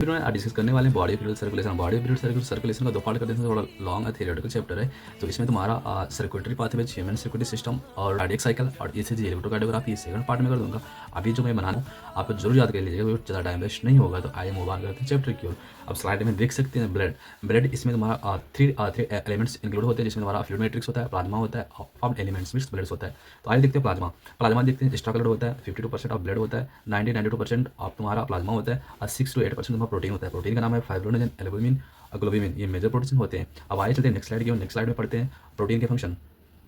फिर मैं डिस्कस करने वाले हैं body fluid circulation. Body fluid circulation का दो पार्ट करते हैं, थोड़ा लॉन्ग है, थियोरेटिकल चैप्टर है। तो इसमें तुम्हारा circulatory pathway, human circulatory system और कार्डियक साइकिल और ईसीजी इलेक्ट्रोकार्डियोग्राफी सेकंड पार्ट में कर दूंगा। अभी जो मैं बना रहा हूँ आप जरूर याद कर लीजिएगा, ज़्यादा टाइम वेस्ट नहीं होगा। तो आइए मूव ऑन करते हैं चैप्टर की ओर। अब स्लाइड में देख सकते हैं ब्लड। ब्लड इसमें तुम्हारा थ्री एलिमेंट्स इंक्लूड होते हैं, जिसमें तुम्हारा फ्लूइड मैट्रिक्स होता है, प्लाज्मा होता है, फॉर्म्ड एलिमेंट्स मिक्स ब्लड्स होता है। तो आइए देखते हैं प्लाज्मा। प्लाज्मा देखते हैं एक्स्ट्रा कलर होता है, 52% ऑफ ब्लड होता है, 92% ऑफ तुम्हारा प्लाज्मा होता है और 6 to 8% तुम्हारा प्रोटीन होता है। प्रोटीन का नाम है फाइब्रोनोजन, एल्बुमिन और ग्लोबिन। ये मेजर प्रोटीन होते हैं। अब आइए चलते हैं नेक्स्ट स्लाइड की ओर। नेक्स्ट स्लाइड में पढ़ते हैं प्रोटीन के फंक्शन।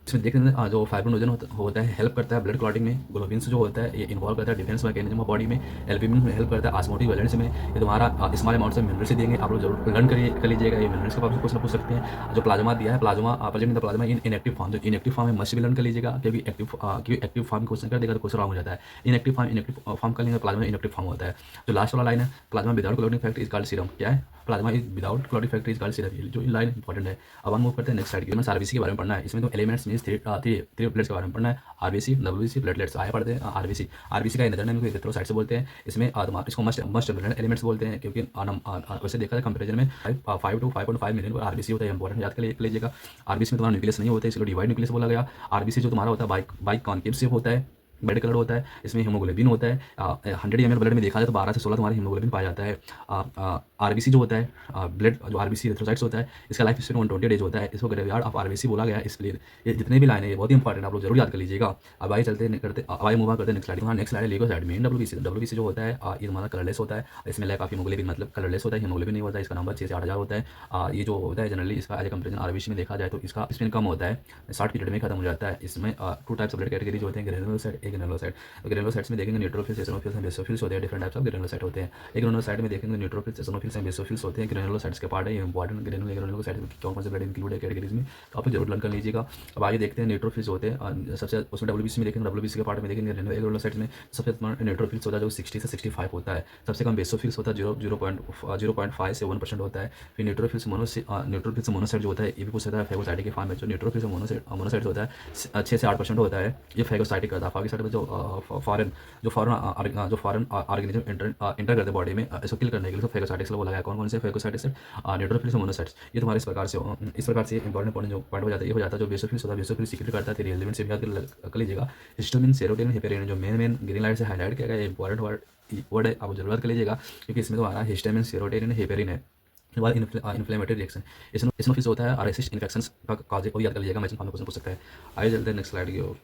इसमें देखते हैं जो फाइब्रोनोजन होता है हेल्प करता है ब्लड क्लॉटिंग में। ग्लोबिन्स जो होता है ये इन्वॉल्व करता है डिफेंस मैकेनिज्म ऑफ बॉडी में। एल्ब्यूमिन में हेल्प करता है ऑस्मोटिक वैलेंस में। ये तुम्हारा स्मॉल अमाउंट से मिनरल्स देंगे, आप लोग जरूर लर्न कर लीजिएगा। ये मिनरल्स का कुछ ना पूछ सकते हैं। जो प्लाज्मा दिया है, plasma present in the plasma in inactive form. जो इनएक्टिव फॉर्म है मस्ट भी लर्न कर लीजिएगा, क्योंकि एक्टिव फॉर्म क्वेश्चन कर देगा तो क्वेश्चन रॉन्ग हो जाता है। इनएक्टिव फॉर्म कर लेंगे, प्लाज्मा इनएक्टिव फॉर्म होता है। जो लास्ट वाला लाइन है, plasma without clotting factor is called serum. क्या है? Plasma is without clotting factor is called serum. जो लाइन इंपॉर्टेंट है। अब हम मूव करते हैं नेक्स्ट स्लाइड की। आरबीसी के बारे में पढ़ना है। इसमें तो एलिमेंट्स मींस थ्री प्लेट्स के बारे में पढ़ना है। RBC, WBC, platelets. आए पढ़ते हैं आरबीसी। आरबीसी का इनर नेम इरेथ्रोसाइट से बोलते हैं। इसमें इसको मस्ट एलिमेंट्स बोलते हैं, क्योंकि वैसे देखा जाए कंपेरिजन में 5 to 5.5 मिलियन आरबीसी होता है। इंपॉर्टेंट याद कर लीजिएगा। आरबीसी में तुम्हारा न्यूक्लियस नहीं होता है, इसलिए डिवाइड न्यूक्लियस बोला गया। आरबीसी जो तुम्हारा होता है बाइक कॉन्केव शेप होता है, ब्लड कलर होता है। इसमें हीमोग्लोबिन होता है। 100 ml ब्लड में देखा जाए तो 12 से 16 तुम्हारा हीमोग्लोबिन पाया जाता है। आरबीसी जो होता है ब्लड जो आरबीसी एरिथ्रोसाइट्स होता है, इसका लाइफ स्पेन 120 डेज होता है। इसको ग्रेवयार्ड ऑफ आरबीसी बोला गया है। इसलिए ये जितने भी लाइन है ये बहुत ही इंपॉर्टेंट, आप लोग जरूर याद कर लीजिएगा। अब आइए चलते करते अब आइए मूव करते हैं नेक्स्ट स्लाइड। नेक्स्ट स्लाइड है लीकोसाइट में डब्ल्यूबीसी जो होता है ये तुम्हारा कलरलेस होता है। इसमें लैक ऑफ हीमोग्लोबिन मतलब कलरलेस होता है, हीमोग्लोबिन नहीं होता है। इसका नंबर 6 से 8,000 होता है। ये जो होता है जनरली इसका एज ए कंपेरिजन आरबीसी में देखा जाए तो इसका स्पेन कम होता है, शॉर्ट पीरियड में खत्म हो जाता है। इसमें two types of blood categories होते हैं, ग्रेनुलोसाइट, एक ग्रेनुलोसाइट। ग्रेनुलोसाइट्स में देखेंगे न्यूट्रोफिल्स, एसिनोफिल्स एंड बेसोफिल्स होते हैं। डिफरेंट टाइप्स ऑफ ग्रेनुलोसाइट होते हैं। एक ग्रेनुलोसाइट में देखेंगे न्यूट्रोफिल्स, एसिनोफिल्स एंड बेसोफिल्स होते हैं। ग्रेनुलोसाइट्स के पार्ट है, ये इंपॉर्टेंट ग्रेनुलोसाइट में कौन से ब्लड इंक्लूड है कैटेगरीज में, तो आप जरूर लर्न कर लीजिएगा। अब आगे देखते हैं न्यूट्रोफिल्स होते हैं सबसे, उसमें डब्ल्यूबीसी में देखेंगे, डब्ल्यूबीसी के पार्ट में देखेंगे ग्रेनुलोसाइट्स में सबसे न्यूट्रोफिल्स होता है जो 60 से 65 होता है। सबसे कम बेसोफिल्स होता है 0.5 से 1% होता है। फिर न्यूट्रोफिल्स मोनोसाइट जो होता है ये भी पूछ सकता है फैगोसाइटिक के फॉर्म में। जो न्यूट्रोफिल्स मोनोसाइट होता है 6 से 8% होता है, ये फैगोसाइटिक करता है। फैगोसाइट में जो फॉरेन ऑर्गेनिज्म इंटर करते बॉडी में, इसको किल करने के लिए तो फैगोसाइटिक्स बोला गया। कौन से फैगोसाइटिक्स? Neutrophils, monocytes. ये तुम्हारे इस प्रकार से इंपॉर्टेंट जो पॉइंट हो जाता है ये हो जाता है। जो बेसोफिल्स होता है, बेसोफिल्स सीक्रेट करता है एलिमेंट से भी याद कर लीजिएगा। हिस्टामिन, सेरोटोनिन, हेपेरिन जो मेन ग्रीन लाइट से हाईलाइट किया गया इंपॉर्टेंट वर्ड है, आप जरूरत कर लीजिएगा, क्योंकि इसमें तुम्हारा हिस्टामिन, सेरोटोनिन, हेपेरिन है। इन्फ्लेमेटरी रिएक्शन इसनोफिल्स होता है और रेसिस्ट इन्फेक्शंस का कॉज को याद कर लीजिएगा। मैचिंग फॉर्म में क्वेश्चन पूछ सकता है। आइए चलते हैं नेक्स्ट स्लाइड की ओर।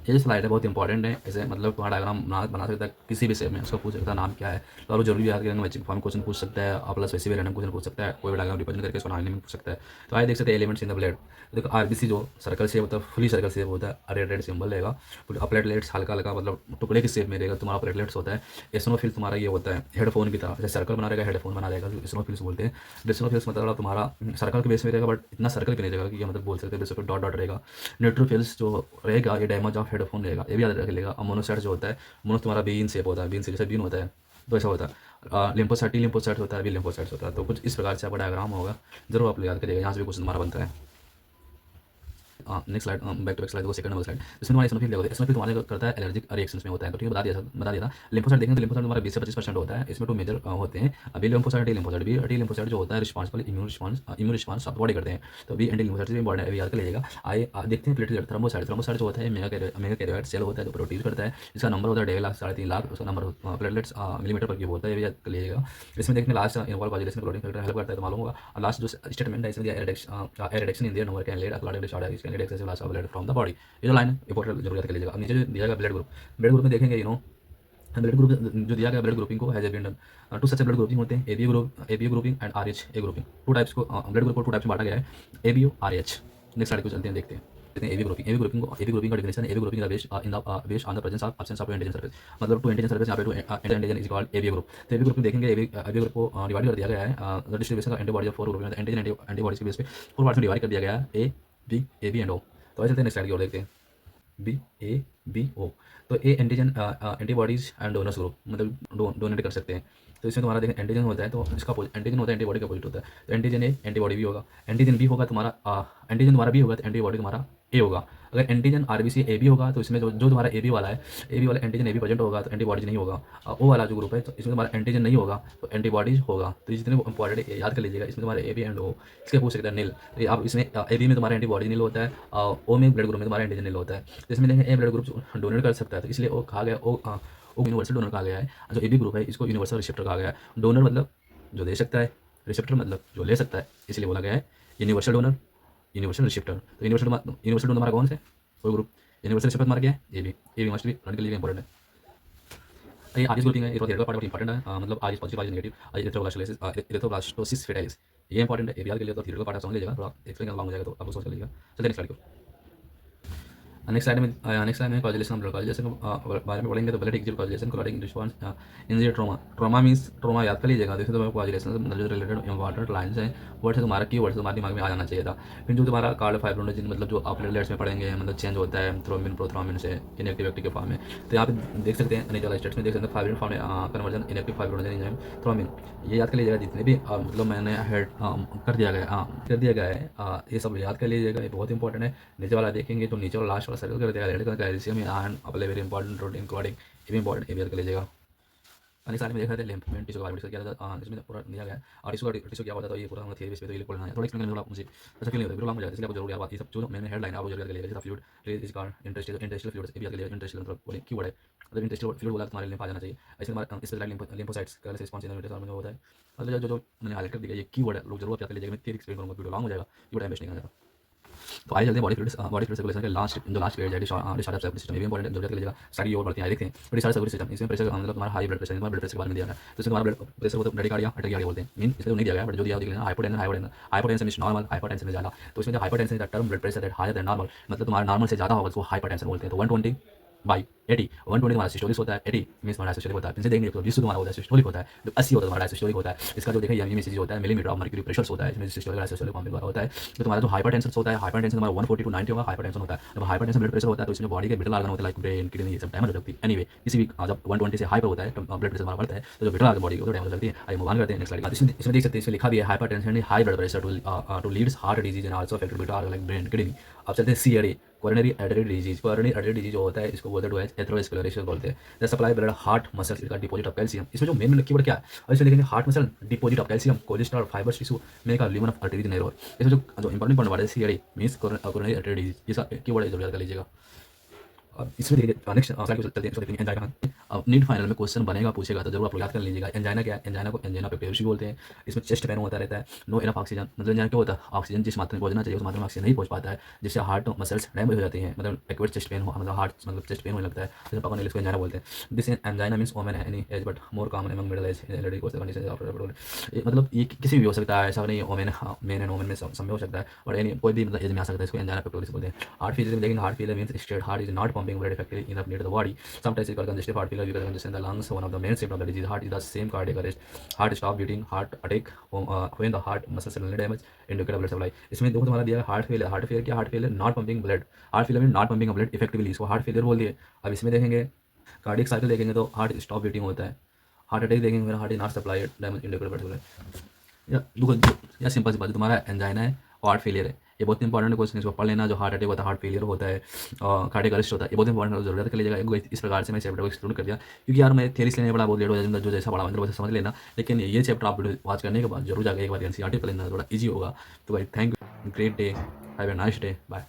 ये जो स्लाइड है बहुत इंपॉर्टेंट है। ऐसे मतलब तुम्हारा डायग्राम बना सकता है किसी भी शेप में, उसका पूछ सकता है नाम क्या है, तो आप जरूर याद करेंगे। मैचिंग फॉर्म क्वेश्चन पूछ सकता है और प्लस वैसे भी रैंडम क्वेश्चन पूछ सकता है। कोई भी डायग्राम रिप्रेजेंट करके उसको नाम पूछ सकता है। तो आइए देख सकते हैं एलिमेंट्स इन द ब्लड। देखो आरबीसी जो सर्कल शेप होता है, फुली सर्कल शेप होता है, रेड सिंबल रहेगा। प्लेटलेट्स हल्का हल्का मतलब टुकड़े के शेप में रहेगा, तुम्हारा प्लेटलेट्स होता है। एसनोफिल तुम्हारा ये होता है हेडफोन की तरह, जैसे सर्कल बना रहेगा हेडफोन बना रहेगा, एसनोफिल्स बोलते हैं। डेसनोफिल्स मतलब तुम्हारा सर्कल के बेस में रहेगा, बट इतना सर्कल भी नहीं रहेगा कि ये मतलब बोल सकते हैं बेस डॉट डॉट रहेगा। न्यूट्रोफिल्स जो रहेगा ये डैमेज ऑफ हेडफोन रहेगा, ये भी याद रख लेगा। और मोनोसाइट जो होता है, मोनो तुम्हारा बीन शेप होता है, बीन से जैसे बीन होता है तो ऐसा होता है। लिम्फोसाइट होता है, भी लिम्फोसाइट्स होता है। तो कुछ इस प्रकार से आपका डायग्राम होगा, जरूर आप याद करिएगा। यहाँ से भी क्वेश्चन तुम्हारा बनता है। Next slide, back to back slide, वो सेकंड नंबर स्लाइड। इसमें तुम्हारा एसिनोफिल देखो, एसिनोफिल तुम्हारे करता है एलर्जिक रिएक्शंस में होता है, तो ठीक है बता दिया था। लिम्फोसाइट देखेंगे तो लिम्फोसाइट तुम्हारा 20 से 25% होता है। इसमें 2 मेजर होते हैं, B lymphocyte, T lymphocyte. T lymphocyte जो होता है responsible immune response of body करते हैं, तो बी एंटी लिम्फोसाइट भी इंपॉर्टेंट है, याद कर लीजिएगा। आइए देखते हैं प्लेटलेट। थ्रोम्बोसाइट जो होता है मेगा कैरियोइड सेल होता है जो प्रोड्यूस करता है, इसका नंबर होता है 1.5 लाख 3.5 लाख। उसका नंबर प्लेटलेट्स मिलीमीटर पर क्यूब होता है, ये भी याद कर लीजिएगा। इसमें देखने last involve coagulation clotting factor help करता है, तो मालूम होगा। और लास्ट जो स्टेटमेंट है इसमें दिया a reduction in their number can lead a clotting disorder, can lead excessive loss of blood from the body. ये जो लाइन है इंपॉर्टेंट जरूर याद कर लीजिएगा। अब नीचे जो दिया गया ब्लड ग्रुप में देखेंगे ब्लड ग्रुप जो दिया गया ब्लड ग्रुपिंग को has been done to such blood grouping होते हैं ABO grouping and Rh A grouping. Two types को ब्लड ग्रुप को 2 टाइप्स में बांटा गया है, एबीओ, आरएच। नेक्स्ट स्लाइड को चलते हैं, देखते हैं एबी ग्रुपिंग का डिफिनेशन है। AB grouping is based on the presence of absence of antigen surface, मतलब टू एंटीजन सर्फेस यहाँ पे two antigen is called AB group. तो एबी ग्रुप में देखेंगे एबी ग्रुप को डिवाइड कर दिया गया है the distribution of antibody of 4 group, antigen antibodies के बेस पे 4 पार्ट्स में डिवाइड कर दिया गया है, ए बी एंड ओ। तो ऐसे चलते हैं नेक्स्ट स्लाइड की ओर, देखते हैं बी ओ। तो A antigen antibodies and donors group, मतलब डोनेट कर सकते हैं। तो इसमें तुम्हारा देखें एंटीजन होता है तो इसका एंटीजन होता है एंटीबॉडी का अपोजिट होता है। तो एंटीजन ए एंटीबॉडी भी होगा, एंटीजन बी होगा तुम्हारा एंटीजन तुम्हारा बी होगा तो एंटीबॉडी तुम्हारा ए होगा। अगर एंटीजन आरबीसी ए बी होगा तो इसमें जो जो तुम्हारा ए बी वाला है, ए बी वाला एंटीजन ए बी प्रेजेंट होगा तो एंटीबॉडीज नहीं होगा। ओ वाला जो ग्रुप है तो इसमें तुम्हारा एंटीजन नहीं होगा तो एंटीबॉडीज होगा। तो ये जितने इंपॉर्टेंट याद कर लीजिएगा, इसमें तुम्हारा ए बी एंड ओ इसके पूछ सकते हैं नील। तो ये आप इसमें ए बी में तुम्हारा एंटीबॉडी नील होता है, ओ में ब्लड ग्रुप में तुम्हारा एंटीजन नील होता है। तो इसमें देखें ए ब्लड ग्रुप डोनेट कर सकता है तो इसलिए ओ कहा गया, ओ यूनिवर्सल डोनर कहा गया है। जो ए बी ग्रुप है इसको यूनिवर्सल रिसेप्टर कहा गया है। डोनर मतलब जो दे सकता है, रिसेप्टर मतलब जो ले सकता है, इसलिए बोला गया है यूनिवर्सल डोनर, यूनिवर्सल रिसेप्टर। तो यूनिवर्सल डोनर हमारा कौन से कोई ग्रुप, यूनिवर्सल रिसेप्टर हमारा क्या है A B must be run के लिए इंपॉर्टेंट है। ये आज ग्रुपिंग है, ये पार्ट इंपॉर्टेंट है, मतलब आज पॉजिटिव आज नेगेटिव, आज इरेथ्रोब्लास्टोसिस फेटाइलिस ये इंपॉर्टेंट है। ए बी आर के लिए तो थियोरिटिकल पार्ट समझ लीजिएगा, थोड़ा एक्सप्लेन करना लॉन्ग हो जाएगा तो आप समझ लीजिएगा। चलिए नेक्स्ट स्लाइड। नेक्स्ट स्लाइड में कॉजुलेशन हम कॉजुलेशन के बारे में पढ़ेंगे। तो blood exit coagulation clotting response injury trauma. Trauma means trauma याद कर लीजिएगा। देखिए तो कॉजुलेशन से जो रिलेटेड इंपॉर्टेंट लाइन्स हैं वर्ड से तुम्हारा की वर्ड से तुम्हारे दिमाग में आ जाना चाहिए था। फिर जो तुम्हारा कार्ड फाइब्रोनोजिन मतलब जो आप प्लेटलेट्स में पढ़ेंगे, मतलब चेंज होता है थ्रोम्बिन प्रोथ्रोम्बिन से इनएक्टिव एक्टिव के फॉर्म में। तो यहाँ पे देख सकते हैं नीचे वाला स्टेट्स में देख सकते हैं फाइब्रिन फॉर्म में conversion inactive fibrinogen enzyme thrombin. ये याद कर लीजिएगा जितने भी मतलब मैंने हेड कर दिया गया है, ये सब याद कर लीजिएगा, ये बहुत इंपॉर्टेंट है। नीचे वाला देखेंगे तो नीचे वाला लास्ट वाला सर्कल कर दिया कैल्शियम आयरन अपने वेरी इंपॉर्टेंट प्रोटीन क्लॉटिंग, ये भी इंपॉर्टेंट, ये भी याद कर लीजिएगा। अनेक साल में देखा था लिम्फ में टिश्यू का डिस्कस किया था, इसमें पूरा दिया गया है। और टिश्यू क्या होता है तो ये पूरा हम थियरी बेस पे तो ये पढ़ना है, थोड़ा एक्सप्लेन करना मुझे अच्छा फील नहीं होता, लॉन्ग हो जाता है, इसलिए आपको जरूर याद ये सब जो मैंने हेडलाइन है आपको जरूर याद कर लीजिएगा। जैसे fluid release is called interstitial fluids, ये भी याद कर लीजिएगा। इंटरस्टिशियल मतलब बोले कीवर्ड है, मतलब इंटरस्टिशियल फ्लूइड बोला तुम्हारे लिम्फ आ जाना चाहिए। ऐसे हमारा स्पेशलाइज्ड लिम्फोसाइट्स का रिस्पांस इन में होता है, मतलब जो मैंने हाईलाइट कर दिया ये कीवर्ड है, लोग जरूर याद कर लीजिएगा। मैं थियरी एक्सप्लेन करूंगा, वीडियो लॉन्ग हो जाएगा, ये टाइम वेस्ट नहीं करना। तो आइए चलते हैं बॉडी फ्लूइड सर्कुलेशन के लास्ट पेज है डिस्चार्ज सिस्टम, ये भी इंपॉर्टेंट जरूरत लीजिएगा। स्टडी और बढ़ती है देखते हैं। तो डिस्चार्ज सर्कुलेशन सिस्टम, इसमें प्रेशर मतलब तुम्हारा हाई ब्लड प्रेशर, तुम्हारा ब्लड प्रेशर के बारे में दिया है। तो इसमें तुम्हारा ब्लड प्रेशर को ब्रेडिकार्डिया अटेकिया बोलते हैं, मीन इसमें नहीं दिया गया बट जो दिया है हाइपोटेंशन इज नॉर्मल, हाइपरटेंशन ज़्यादा। तो इसमें जो hypertension is the term blood pressure that higher than normal, मतलब तुम्हारा नॉर्मल से ज़्यादा होगा उसको हाइपरटेंशन बोलते हैं। तो 120/80, 120 तुम्हारा सिस्टोलिक होता है, 80 मींस तुम्हारा डायस्टोलिक होता है। इनसे देखेंगे तो 20 तुम्हारा होता है सिस्टोलिक होता है, जो 80 होता है तुम्हारा डायस्टोलिक होता है। इसका जो देखिए एमईसीजी होता है मिलीमीटर ऑफ मर्क्यूरी प्रेशर होता है, इसमें सिस्टोलिक डायस्टोलिक फॉर्म में होता है। तो तुम्हारा जो हाइपरटेंशन होता है, हाइपरटेंशन तुम्हारा 140 to 90 होगा, हाइपरटेंशन होता है। जब हाइपरटेंशन ब्लड प्रेशर होता है तो इसमें बॉडी के विटल ऑर्गन होते हैं लाइक ब्रेन किडनी ये सब डैमेज हो सकती है। एनीवे किसी भी जब 120 से हाइपर होता है तो ब्लड प्रेशर हमारा बढ़ता है तो जो विटल ऑर्गन बॉडी को डैमेज हो सकती है। आइए मूव ऑन करते हैं नेक्स्ट स्लाइड। इसमें देख सकते हैं, इसमें लिखा भी है hypertension high blood pressure to leads heart disease and also affected vital organ like brain kidney. अब चलते हैं CRD coronary artery disease. Coronary artery disease जो होता है इसको बोलते हैं एथेरोस्क्लेरोसिस बोलते हैं। The supply blood heart muscles का डिपॉजिट ऑफ कैल्शियम, इसमें जो मेन कीवर्ड क्या है और इसमें देखेंगे heart muscle deposit of calcium cholesterol fibres tissue में का ल्यूमन ऑफ आर्टरी नैरो। इसमें जो इंपॉर्टेंट पॉइंट है CRD means coronary artery disease, ये सब कीवर्ड है, जरूर याद कर लीजिएगा। अब इसमें देखिए नेक्स्ट स्लाइड को चलते हैं एंजाइना। अब नीट फाइनल में क्वेश्चन बनेगा पूछेगा तो जरूर आप लोग याद कर लीजिएगा। एंजाइना क्या है, एंजाइना को एंजाइना पेक्टोरिस बोलते हैं। इसमें चेस्ट पेन होता रहता है, नो इनफ ऑक्सीजन, मतलब एंजाइना क्या होता है ऑक्सीजन जिस मात्रा में पहुंचना चाहिए उस मात्रा में ऑक्सीजन नहीं पहुंच पाता है, जिससे हार्ट मसल्स डैमेज हो जाती हैं, मतलब एक्यूट चेस्ट पेन हो, मतलब हार्ट मतलब चेस्ट पेन होने लगता है, जैसे पापा ने इसको एंजाइना बोलते हैं। This angina means women any as but more common among middle age lady course condition after, मतलब ये किसी भी हो सकता है, ऐसा नहीं वोमेन मेन एंड वोमेन में सब में हो सकता है और एनी कोई भी मतलब एज में आ सकता है, इसको एंजाइना पेक्टोरिस बोलते हैं। हार्ट फेलियर में देखेंगे, heart failure means state heart is not pumping blood effectively enough near the body. Sometimes it's called congestive heart failure because congestion in the lungs. One of the main symptoms of the disease. Heart is the same cardiac arrest. Heart stop beating. Heart attack when the heart muscle suddenly damage indicate blood supply. इसमें देखो तुम्हारा दिया है heart failure. Heart failure क्या, heart failure not pumping blood, heart failure में not pumping blood effectively, इसको heart failure बोल दिए। अब इसमें देखेंगे कार्डियक साइकिल देखेंगे तो हार्ट स्टॉप बीटिंग होता है। हार्ट अटैक देखेंगे heart is not supply damage indicate blood supply. या सिंपल सी बात है, तुम्हारा एंजाइना है और हार्ट फेलियर है, ये बहुत इंपॉर्टेंट क्वेश्चन, इसको पढ़ लेना। जो हार्ट अटैक होता है, हार्ट फेलियर होता है, कार्डियक अरेस्ट होता है, ये बहुत इंपॉर्टेंट जरूरत कर लीजिएगा। इस प्रकार से मैं चैप्टर को एक्सक्लूड कर दिया क्योंकि यार मैं थियरी लेने बड़ा बहुत लेट हो जाता है, जो जैसा पढ़ा मतलब वैसे समझ लेना। लेकिन ये चैप्टर आप वॉच करने के बाद जरूर जाकर एक बार एनसीईआरटी पढ़ लेना, थोड़ा ईजी होगा। तो भाई thank you, great day, have a nice day, bye.